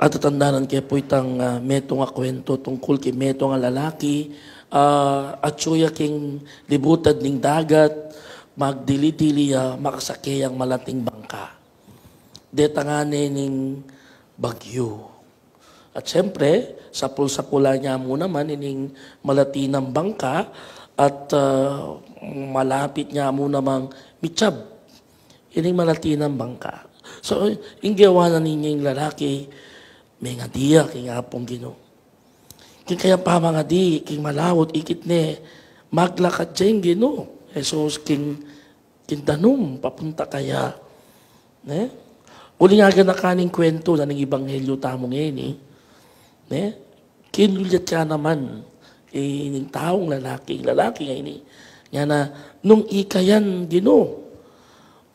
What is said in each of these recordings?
At tatandanan kaya po itang meto nga kwento tungkol kay meto nga lalaki at suya king libutad ning dagat magdili-dili makasakayang malating bangka. Detangane ning bagyo. At siyempre, sapul-sapula niya mo naman ining malatinang bangka at malapit niya mo namang mitsab. Ining malatinang bangka. So, yung gawa na ninyo yung lalaki, may nga diya, king apong Ginoo. King kaya pa mga di, king malawot, ikit ne, maglakad dyan Ginoo. Jesus, king danom, papunta kaya. Ne? Uli nga ganakaning kwento na ng Ebanghelyo tamo ngayon eh. Ne? Kinulyat ka naman, ng taong lalaki ngayon eh. Nga na, nung ikayan Ginoo,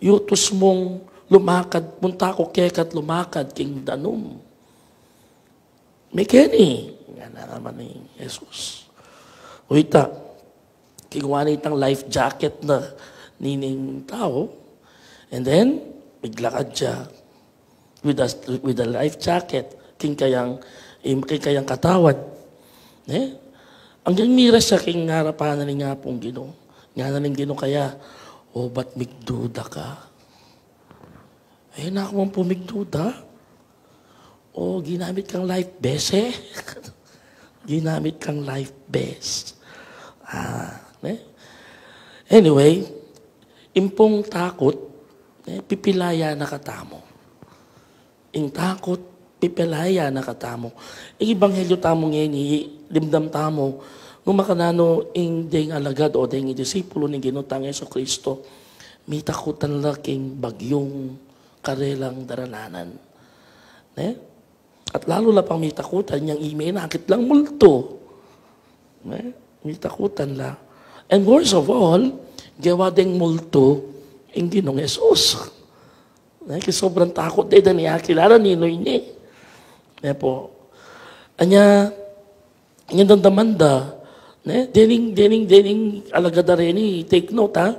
yutos mong lumakad, punta ko kekat lumakad, king danom. May keni. Yan na naman ni Jesus. Uita, kiguan itang life jacket na nining tao. And then, biglakad siya with a life jacket. King kayang katawan. Eh? Ang miras siya, king harapan na nga pong Ginoo. Nga na ning Ginoo kaya, ba't migduda ka? Ay, naku mong pumigduda. Ginamit kang life vest eh. Ginamit kang life vest. Anyway, impong takot, pipilaya na katamo. Ing takot, pipilaya na katamo. Ing Ebanghelyo tamo ngayon, limdam tamo, nung makanano ing ding alagad o ding disipulo ni Ginutang Jesucristo, may takutan laking bagyong karelang darananan. At lalo na pang may takutan, niyang nakit lang multo. May takutan la. And worst of all, gawa ding multo, ang Ginoong Jesus. Kasi sobrang takot din niya, kilala ninoy niya. Po, anya dandamanda, dening alagada rin take note ha,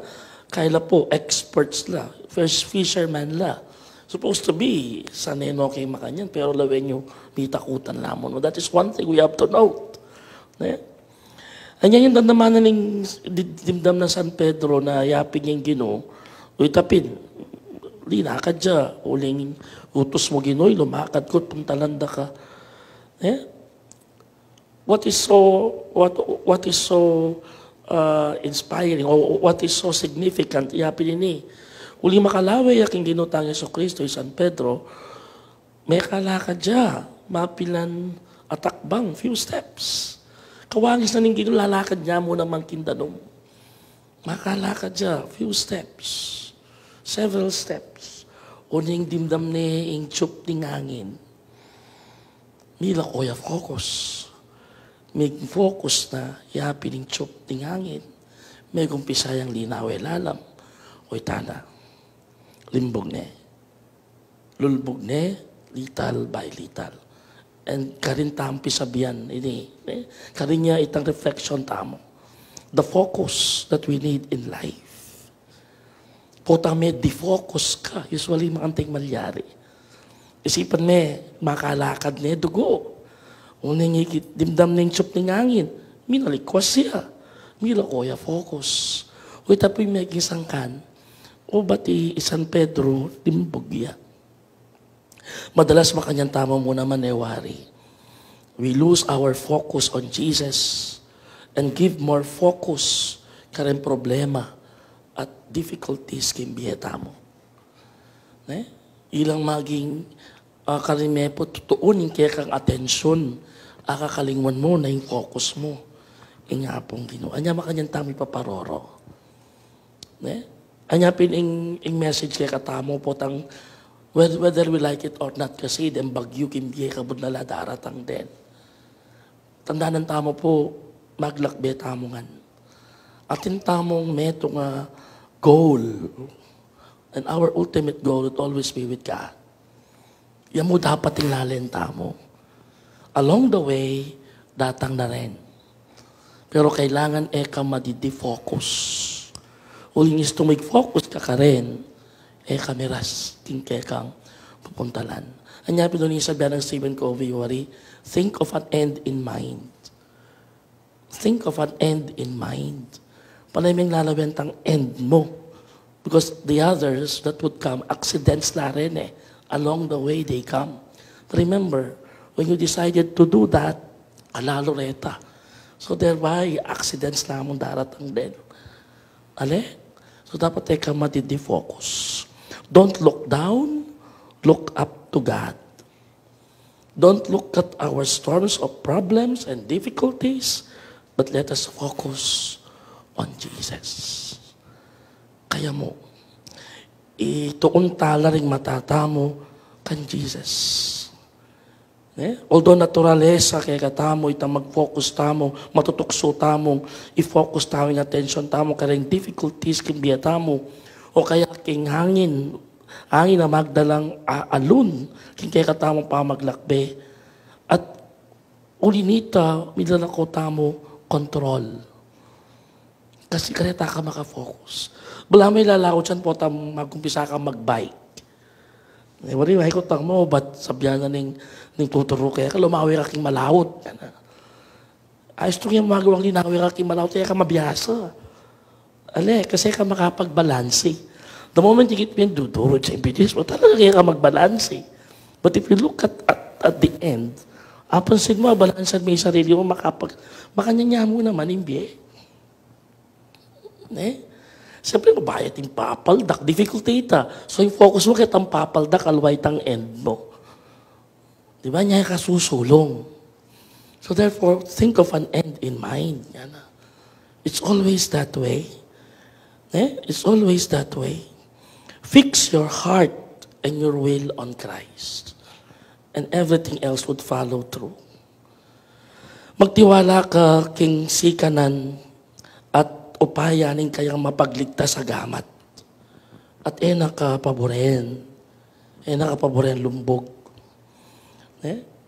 kaila po, experts la, first fisherman la. Supposed to be sa neno kay makanyan, pero lawen nyo, may takutan lamon. That is one thing we have to note. Anyan yung dandamanan ng dimdam na San Pedro na yapin yung Ginoo, tapin, linakad siya, uling utos mo Ginoo, lumakad ko, puntalanda ka. What is so inspiring, or what is so significant, yapin ini, uli makalaway aking Ginutang Jesucristo, San Pedro, may kalakad siya, mapilan atakbang, few steps. Kawangis na ning Ginoo, lalakad niya mo naman kindanom. Makalakad siya, few steps, several steps. Uning dimdam ni ing tsup ning hangin. Mila koya focus. May focus na yapi ning tsup ning hangin. May kumpisayang linawe lalam. Oy tana. Limbog ne. Lulbog ne, lital by lital. And karin tampi sabihan ini. Karin niya itang reflection tamo. The focus that we need in life. Potang may defocus ka. Usually makanting malyari. Isipan me, makalakad ne dugo. Uning ikit, dimdam ning tsup ning angin. Minalikwas siya. Mila koya focus. Uy tapoy may gisangkan. O bati San Pedro, dimbogya. Madalas makanyang tama mo naman wari. We lose our focus on Jesus and give more focus karen problema at difficulties kimbieta mo. Ilang maging karime po tutuunin kaya kang atensyon, akakalingwan mo na yung focus mo. Ingapong Ginoo. Anya makanyang tami paparoro. Anyapin ing message kay katamo po tang whether we like it or not kasi den bagyo kimbiye kabud na daratang den. Tandaan tamo po maglakbe tamongan. Atin tamong meto nga goal and our ultimate goal would always be with God. Yan mo dapat tinglalin tamo. Along the way, datang na rin. Pero kailangan ka madidi-focus. Uling is to mag-focus ka rin, kamiras, tingke kang pupuntalan. Anya pinuni sabihan ng Stephen Covey, wari, think of an end in mind. Think of an end in mind. Panay lalawentang end mo. Because the others that would come, accidents na rin eh. Along the way they come. Remember, when you decided to do that, alalo reta. So thereby, accidents na mong daratang din. Ale? So dapat tayo ka matindi-focus. Don't look down, look up to God. Don't look at our storms of problems and difficulties, but let us focus on Jesus. Kaya mo, ituon tala ring matata mo kan Jesus. Although naturalesa kaya katamo itang mag-focus tamo, matutukso tamong i-focus tamong attention tamo kaya difficulties kin biya tamo o kaya king hangin na magdalang alun kin kaya katamo pa maglakbe at ulinita midala ko tamo control kasi kaya ka makafocus. Bala may lalako dyan po tam magumpisa ka magbike. Wari, may kutang mo, ba't sabyan na ning tuturo kaya ka lumawi ka king malawot. Ayos ito yung magawang linawi ka king malawot, kaya ka mabiyasa. Ale, kasi ka makapagbalansi. The moment you get me dudurod sa impedes mo, talaga kaya ka magbalansi. But if you look at the end, apansin mo, balansan mo yung sarili mo, makanyanya mo naman yung biye. Siyempre, mabayat yung papaldak. Difficulty ita. So, yung focus mo kitang papaldak, alway tang end mo. Di ba? Niya ka susulong. So, therefore, think of an end in mind. Yan. It's always that way. It's always that way. Fix your heart and your will on Christ. And everything else would follow through. Magtiwala ka king sikanan at upayanin kayang mapagligtas sa gamat. At nakapaboren lumbog.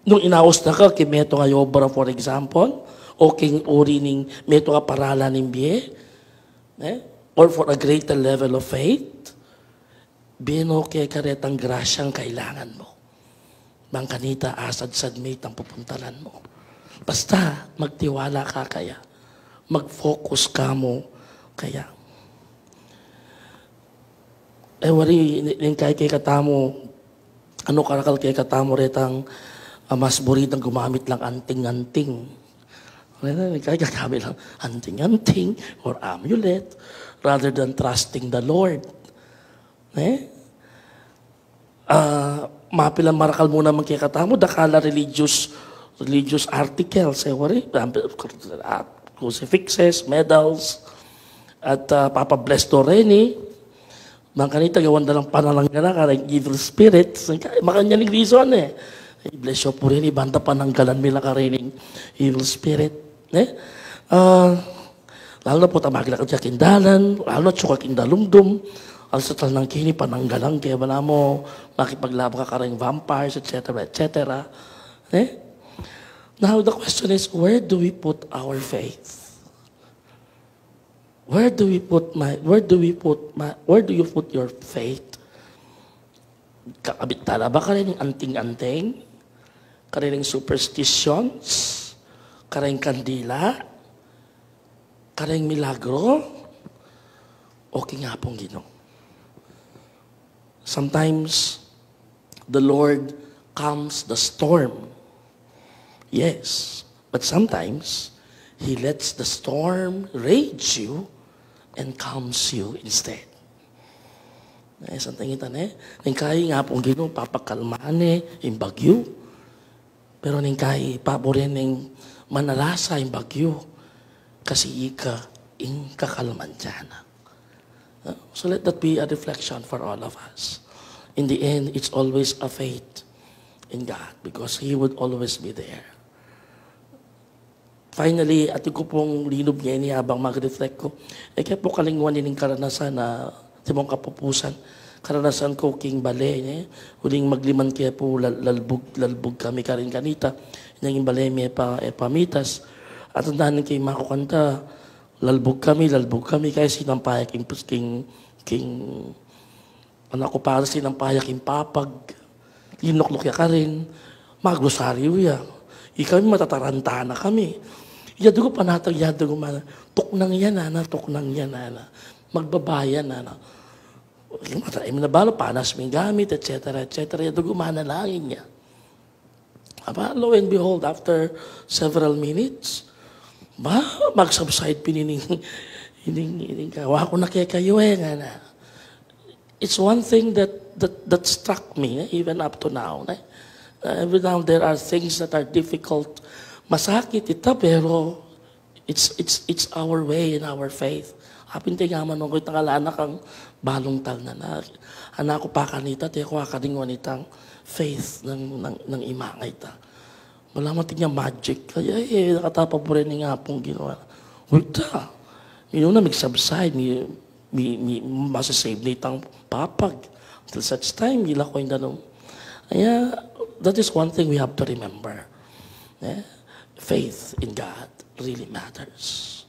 Nung inaos na ka, kimeto nga yobra for example, o king uri ning meto nga paralan ng biye, or for a greater level of faith, bino kay karetang grasyang kailangan mo. Bangkanita, asad-sad may tang pupuntalan mo. Basta, magtiwala ka kaya. Mag-focus ka mo kaya. Wari, kay katamo, ano karakal kay katamo retang mas buritang gumamit lang anting-anting. Kaya gagamit lang anting-anting or amulet rather than trusting the Lord. Mapilang marakal muna man kay katamo, dakala religious articles. Wari, crucifixes, medals, at papabless to reni. Mangkanita, gawan na lang panalanggalan ka ng evil spirits. Makanya ning reason bless you po rin, ibanda pananggalan mila ka rin evil spirit. Lalo na po tamagila ka dyan kindalan, lalo na tsuka kindalumdum, al sa tal ng kini pananggalang, kaya ba mo makipaglaba ka rin vampires, etc., etc. Now, the question is, where do we put our faith? Where do you put your faith? Kakabit tala ba ka rin yung anting-anting? Ka rin yung superstitions? Ka rin kandila? Ka rin milagro? Okay nga pong Ginoo. Sometimes, the Lord calms the storm. Yes, but sometimes, He lets the storm rage you and calms you instead. Santangitan ningkay nga pong Ginoo papakalmaan yung bagyo. Pero ningkay paborin ng manalasa yung bagyo kasi ika ing kakalman dyan. So let that be a reflection for all of us. In the end, it's always a faith in God because He would always be there. Finally, atin ko pong linob niya ini habang mag-reflect ko. Kaya po kalingwan din yung karanasan na timong kapupusan. Karanasan ko king bale. Huling magliman kaya po lalbog kami karin kanita. Yung bale may pamitas. At tandaan kay makukanta, lalbog kami. Kaya sinampaya king anak ko para sinampaya king papag. Linukluk ya ka rin, magrosaryo ya. Ikami matataranta na kami. Yadugo panatag yadugo man, tuknang yan na, tuknang yan na. Magbabayan na. Matay mo na balo, panas ming gamit, etc. Yadugo manalangin niya. Aba, lo and behold, after several minutes, mag-subside pinining ka. Wako na kayo nga na. It's one thing that struck me, even up to now. Every now there are things that are difficult. Masakit ito, pero it's our way and our faith. Apin tayo nga manungkot ng alanak ang balong tal na anak ko pa kanita, tayo ko akaring wanitang faith ng imangay ta. Wala mating niya magic. Kaya nakatapa po rin nga pong ginawa. Wita. Yun na mag-subside. Masasave na itang papag. Until such time, gila ko yung danong. Kaya, that is one thing we have to remember. Faith in God really matters.